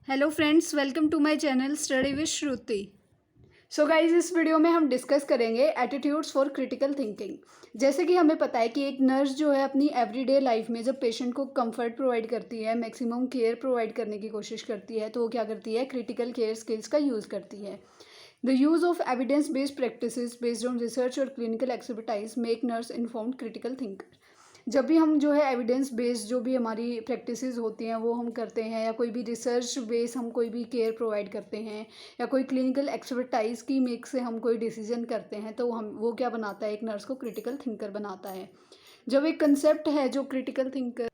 Hello friends, welcome to my channel study with Shruti. So guys, इस video में हम discuss करेंगे एटीट्यूड्स फॉर क्रिटिकल थिंकिंग। जैसे कि हमें पता है कि एक नर्स जो है अपनी एवरीडे लाइफ में जब पेशेंट को कंफर्ट प्रोवाइड करती है, मैक्सिमम केयर प्रोवाइड करने की कोशिश करती है, तो वो क्या करती है, क्रिटिकल केयर स्किल्स का यूज़ करती है। The use of evidence based practices based on research और clinical expertise make nurse informed critical thinker. जब भी हम जो है एविडेंस बेस्ड जो भी हमारी प्रैक्टिसेस होती हैं वो हम करते हैं, या कोई भी रिसर्च बेस हम कोई भी केयर प्रोवाइड करते हैं, या कोई क्लिनिकल एक्सपर्टाइज की मेक से हम कोई डिसीजन करते हैं, तो हम वो क्या बनाता है, एक नर्स को क्रिटिकल थिंकर बनाता है। जब एक कंसेप्ट है जो क्रिटिकल थिंकर,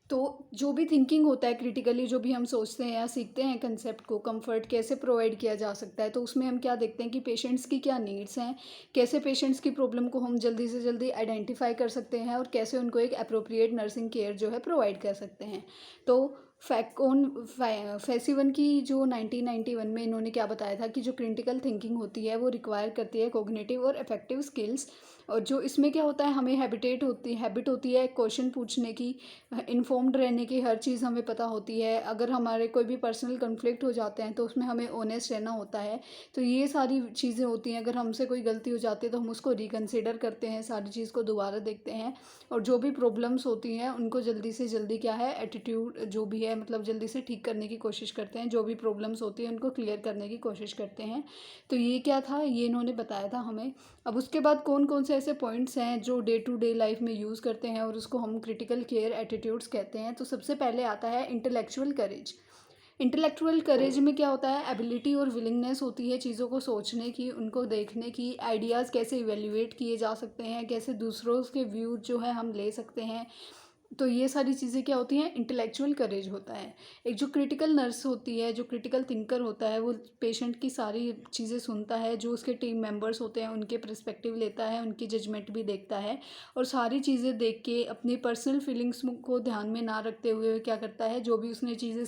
तो जो भी थिंकिंग होता है क्रिटिकली, जो भी हम सोचते हैं या सीखते हैं कंसेप्ट को, कंफर्ट कैसे प्रोवाइड किया जा सकता है, तो उसमें हम क्या देखते हैं कि पेशेंट्स की क्या नीड्स हैं, कैसे पेशेंट्स की प्रॉब्लम को हम जल्दी से जल्दी आइडेंटिफाई कर सकते हैं, और कैसे उनको एक अप्रोप्रिएट नर्सिंग केयर जो है प्रोवाइड कर सकते हैं। तो फेसिवन की जो 1991 में इन्होंने क्या बताया था कि जो क्रिटिकल थिंकिंग होती है वो रिक्वायर करती है कोग्निटिव और इफेक्टिव स्किल्स। और जो इसमें क्या होता है, हमें हैबिट होती है क्वेश्चन पूछने की, इन्फॉर्म्ड रहने की, हर चीज़ हमें पता होती है। अगर हमारे कोई भी पर्सनल कन्फ्लिक्ट हो जाते हैं तो उसमें हमें ऑनेस्ट रहना होता है। तो ये सारी चीज़ें होती हैं। अगर हमसे कोई गलती हो जाती है तो हम उसको रिकन्सिडर करते हैं, सारी चीज़ को दोबारा देखते हैं, और जो भी प्रॉब्लम्स होती हैं उनको जल्दी से जल्दी क्या है, एटीट्यूड जो भी है, मतलब जल्दी से ठीक करने की कोशिश करते हैं। जो भी प्रॉब्लम्स होती हैं उनको क्लियर करने की कोशिश करते हैं। तो ये क्या था, ये इन्होंने बताया था हमें। अब उसके बाद कौन कौन से ऐसे पॉइंट्स हैं जो डे टू डे लाइफ में यूज़ करते हैं और उसको हम क्रिटिकल केयर एटीट्यूड्स कहते हैं। तो सबसे पहले आता है इंटेलेक्चुअल करेज। इंटेलेक्चुअल करेज में क्या होता है, एबिलिटी और विलिंगनेस होती है चीज़ों को सोचने की, उनको देखने की, आइडियाज़ कैसे इवेल्युएट किए जा सकते हैं, कैसे दूसरों के व्यू जो है हम ले सकते हैं। तो ये सारी चीज़ें क्या होती हैं, इंटेलेक्चुअल करेज होता है। एक जो क्रिटिकल नर्स होती है, जो क्रिटिकल थिंकर होता है, वो पेशेंट की सारी चीज़ें सुनता है, जो उसके टीम मेंबर्स होते हैं उनके पर्सपेक्टिव लेता है, उनकी जजमेंट भी देखता है, और सारी चीज़ें देख के अपनी पर्सनल फीलिंग्स को ध्यान में ना रखते हुए क्या करता है, जो भी उसने चीज़ें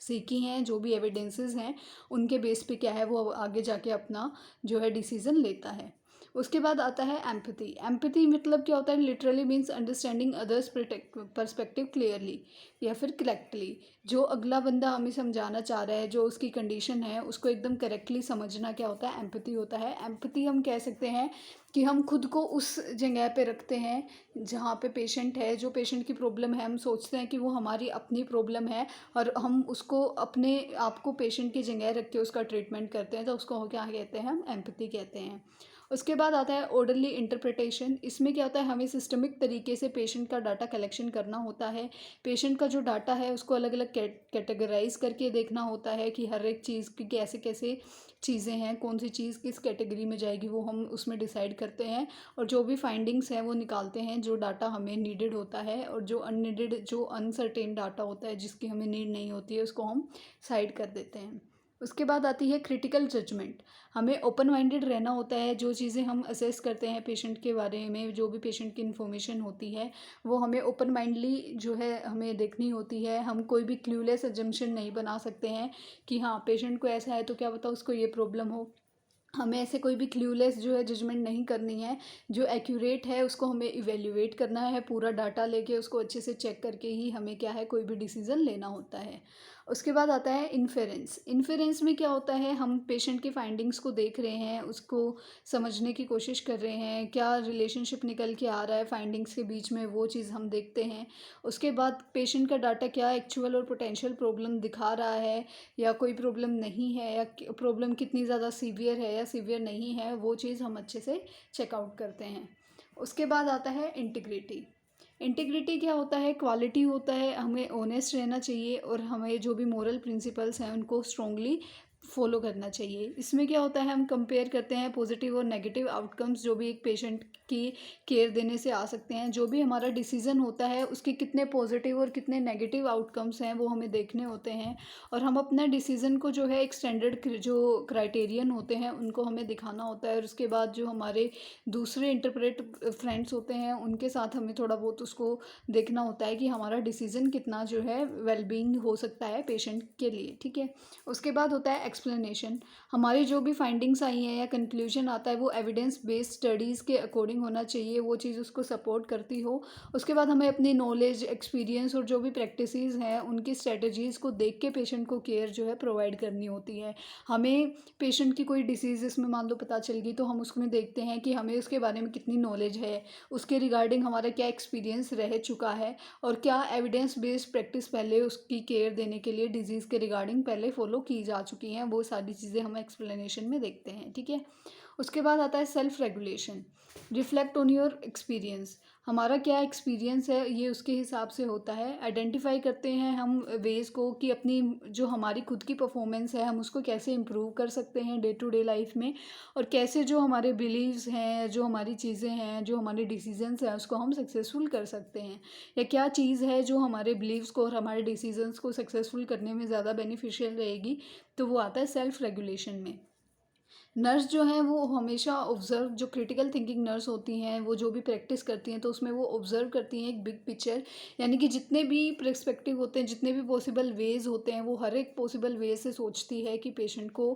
सीखी हैं, जो भी एविडेंसेस हैं, उनके बेस पे क्या है वो आगे जाके अपना जो है डिसीज़न लेता है। उसके बाद आता है एम्पैथी। एम्पैथी मतलब क्या होता है, literally means understanding others perspective clearly या फिर करेक्टली। जो अगला बंदा हमें समझाना चाह रहा है, जो उसकी कंडीशन है, उसको एकदम करेक्टली समझना क्या होता है, एम्पैथी होता है। एम्पैथी हम कह सकते हैं कि हम खुद को उस जगह पे रखते हैं जहाँ पे पेशेंट है, जो पेशेंट की प्रॉब्लम है, हम सोचते हैं कि वो हमारी अपनी प्रॉब्लम है, और हम उसको अपने आप को पेशेंट की जगह रख के उसका ट्रीटमेंट करते हैं। तो उसको क्या कहते हैं, हम एम्पैथी कहते हैं। उसके बाद आता है ऑर्डरली इंटरप्रिटेशन। इसमें क्या होता है, हमें सिस्टमिक तरीके से पेशेंट का डाटा कलेक्शन करना होता है। पेशेंट का जो डाटा है उसको अलग अलग कैटेगराइज करके देखना होता है कि हर एक चीज़ की कैसे कैसे चीज़ें हैं, कौन सी चीज़ किस कैटेगरी में जाएगी, वो हम उसमें डिसाइड करते हैं, और जो भी फाइंडिंग्स हैं वो निकालते हैं, जो डाटा हमें नीडेड होता है, और जो अननीडेड, जो अनसर्टेन डाटा होता है जिसकी हमें नीड नहीं होती है, उसको हम साइड कर देते हैं। उसके बाद आती है क्रिटिकल जजमेंट। हमें ओपन माइंडेड रहना होता है। जो चीज़ें हम असेस करते हैं पेशेंट के बारे में, जो भी पेशेंट की इन्फॉर्मेशन होती है, वो हमें ओपन माइंडली जो है हमें देखनी होती है। हम कोई भी क्लूलेस अजम्पशन नहीं बना सकते हैं कि हाँ पेशेंट को ऐसा है तो क्या पता उसको ये प्रॉब्लम हो। हमें ऐसे कोई भी क्लूलेस जो है जजमेंट नहीं करनी है। जो एक्यूरेट है उसको हमें इवेल्युएट करना है, पूरा डाटा लेके उसको अच्छे से चेक करके ही हमें क्या है, कोई भी डिसीज़न लेना होता है। उसके बाद आता है इन्फेरेंस। इन्फेरेंस में क्या होता है, हम पेशेंट की फाइंडिंग्स को देख रहे हैं, उसको समझने की कोशिश कर रहे हैं, क्या रिलेशनशिप निकल के आ रहा है फाइंडिंग्स के बीच में, वो चीज़ हम देखते हैं। उसके बाद पेशेंट का डाटा क्या एक्चुअल और पोटेंशियल प्रॉब्लम दिखा रहा है, या कोई प्रॉब्लम नहीं है, या प्रॉब्लम कितनी ज़्यादा सीवियर है या सीवियर नहीं है, वो चीज़ हम अच्छे से चेकआउट करते हैं। उसके बाद आता है इंटीग्रिटी। इंटीग्रिटी क्या होता है, क्वालिटी होता है। हमें ऑनेस्ट रहना चाहिए, और हमें जो भी मोरल प्रिंसिपल्स हैं उनको स्ट्रॉन्गली फॉलो करना चाहिए। इसमें क्या होता है, हम कंपेयर करते हैं पॉजिटिव और नेगेटिव आउटकम्स जो भी एक पेशेंट की केयर देने से आ सकते हैं। जो भी हमारा डिसीज़न होता है उसके कितने पॉजिटिव और कितने नेगेटिव आउटकम्स हैं वो हमें देखने होते हैं, और हम अपना डिसीज़न को जो है एक स्टैंडर्ड जो क्राइटेरियन होते हैं उनको हमें दिखाना होता है। और उसके बाद जो हमारे दूसरे इंटरप्रेट फ्रेंड्स होते हैं उनके साथ हमें थोड़ा बहुत उसको देखना होता है कि हमारा डिसीज़न कितना जो है वेलबींग हो सकता है पेशेंट के लिए, ठीक है। उसके बाद होता है एक्सप्लेनेशन। हमारी जो भी फाइंडिंग्स आई हैं या कंक्लूजन आता है वो एविडेंस बेस्ड स्टडीज़ के अकॉर्डिंग होना चाहिए, वो चीज़ उसको सपोर्ट करती हो। उसके बाद हमें अपनी नॉलेज, एक्सपीरियंस और जो भी प्रैक्टिसेस हैं उनकी स्ट्रेटजीज़ को देख के पेशेंट को केयर जो है प्रोवाइड करनी होती है। हमें पेशेंट की कोई डिसीज़ इसमें मान लो पता चल गई, तो हम उसमें देखते हैं कि हमें उसके बारे में कितनी नॉलेज है, उसके रिगार्डिंग हमारा क्या एक्सपीरियंस रह चुका है और क्या एविडेंस बेस्ड प्रैक्टिस पहले उसकी केयर देने के लिए डिजीज़ के रिगार्डिंग पहले फॉलो की जा चुकी हैं, वो सारी चीज़ें हम एक्सप्लेनेशन में देखते हैं। ठीक है। उसके बाद आता है self regulation. Reflect on your experience. हमारा क्या एक्सपीरियंस है ये उसके हिसाब से होता है। आइडेंटिफाई करते हैं हम वेज़ को कि अपनी जो हमारी खुद की परफॉर्मेंस है हम उसको कैसे इम्प्रूव कर सकते हैं डे टू डे लाइफ में, और कैसे जो हमारे बिलीव्स हैं, जो हमारी चीज़ें हैं, जो हमारे डिसीजंस हैं उसको हम सक्सेसफुल कर सकते हैं, या क्या चीज़ है जो हमारे बिलीव्स को और हमारे डिसीजंस को सक्सेसफुल करने में ज़्यादा बेनिफिशियल रहेगी। तो वो आता है सेल्फ रेगुलेशन में। नर्स जो हैं वो हमेशा ऑब्ज़र्व, जो क्रिटिकल थिंकिंग नर्स होती हैं वो जो भी प्रैक्टिस करती हैं तो उसमें वो ऑब्ज़र्व करती हैं एक बिग पिक्चर, यानी कि जितने भी पर्सपेक्टिव होते हैं, जितने भी पॉसिबल वेज़ होते हैं, वो हर एक पॉसिबल वे से सोचती है कि पेशेंट को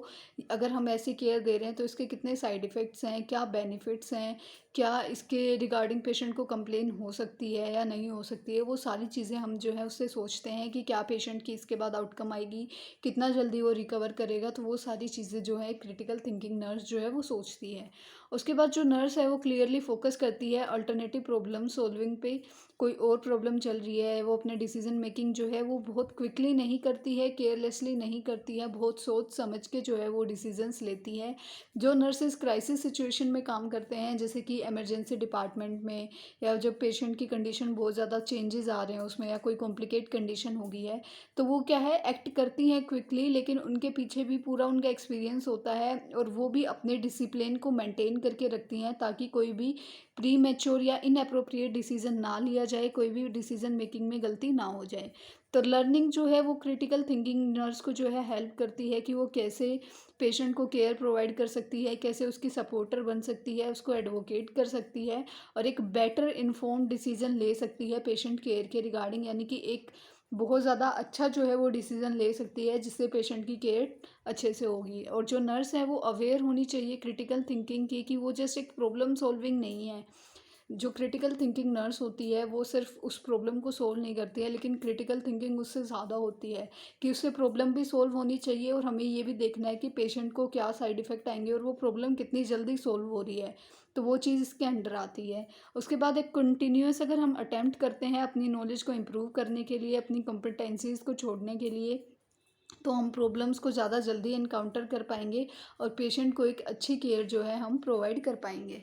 अगर हम ऐसी केयर दे रहे हैं तो इसके कितने साइड इफ़ेक्ट्स हैं, क्या बेनिफिट्स हैं, क्या इसके रिगार्डिंग पेशेंट को कंप्लेन हो सकती है या नहीं हो सकती है। वो सारी चीज़ें हम जो है उससे सोचते हैं कि क्या पेशेंट की इसके बाद आउटकम आएगी, कितना जल्दी वो रिकवर करेगा। तो वो सारी चीज़ें जो है क्रिटिकल थिंकिंग नर्स जो है वो सोचती है। उसके बाद जो नर्स है वो क्लियरली फोकस करती है अल्टरनेटिव प्रॉब्लम सॉल्विंग पे। कोई और प्रॉब्लम चल रही है, वो अपने डिसीजन मेकिंग जो है वो बहुत क्विकली नहीं करती है, केयरलेसली नहीं करती है, बहुत सोच समझ के जो है वो डिसीजंस लेती है। जो नर्सेज क्राइसिस सिचुएशन में काम करते हैं, जैसे कि इमरजेंसी डिपार्टमेंट में, या जब पेशेंट की कंडीशन बहुत ज़्यादा चेंजेस आ रहे हैं उसमें, या कोई कॉम्प्लिकेट कंडीशन हो गई है, तो वो क्या है एक्ट करती हैं क्विकली, लेकिन उनके पीछे भी पूरा उनका एक्सपीरियंस होता है और वो भी अपने डिसिप्लिन को मेंटेन करके रखती हैं ताकि कोई भी प्री मैच्योर या इनअप्रोप्रिएट डिसीजन ना लिया जाए, कोई भी डिसीजन मेकिंग में गलती ना हो जाए। तो लर्निंग जो है वो क्रिटिकल थिंकिंग नर्स को जो है हेल्प करती है कि वो कैसे पेशेंट को केयर प्रोवाइड कर सकती है, कैसे उसकी सपोर्टर बन सकती है, उसको एडवोकेट कर सकती है और एक बेटर इन्फॉर्म्ड डिसीजन ले सकती है पेशेंट केयर के रिगार्डिंग, यानी कि एक बहुत ज़्यादा अच्छा जो है वो डिसीज़न ले सकती है जिससे पेशेंट की केयर अच्छे से होगी। और जो नर्स है वो अवेयर होनी चाहिए क्रिटिकल थिंकिंग की, कि वो जस्ट एक प्रॉब्लम सॉल्विंग नहीं है। जो क्रिटिकल थिंकिंग नर्स होती है वो सिर्फ उस प्रॉब्लम को सोल्व नहीं करती है, लेकिन क्रिटिकल थिंकिंग उससे ज़्यादा होती है कि उससे प्रॉब्लम भी सोल्व होनी चाहिए और हमें ये भी देखना है कि पेशेंट को क्या साइड इफ़ेक्ट आएंगे और वो प्रॉब्लम कितनी जल्दी सोल्व हो रही है। तो वो चीज़ इसके अंडर आती है। उसके बाद एक कंटिन्यूस अगर हम अटेम्प्ट करते हैं अपनी नॉलेज को इम्प्रूव करने के लिए, अपनी कॉम्पिटेंसीज़ को छोड़ने के लिए, तो हम प्रॉब्लम्स को ज़्यादा जल्दी इनकाउंटर कर पाएंगे और पेशेंट को एक अच्छी केयर जो है हम प्रोवाइड कर पाएंगे।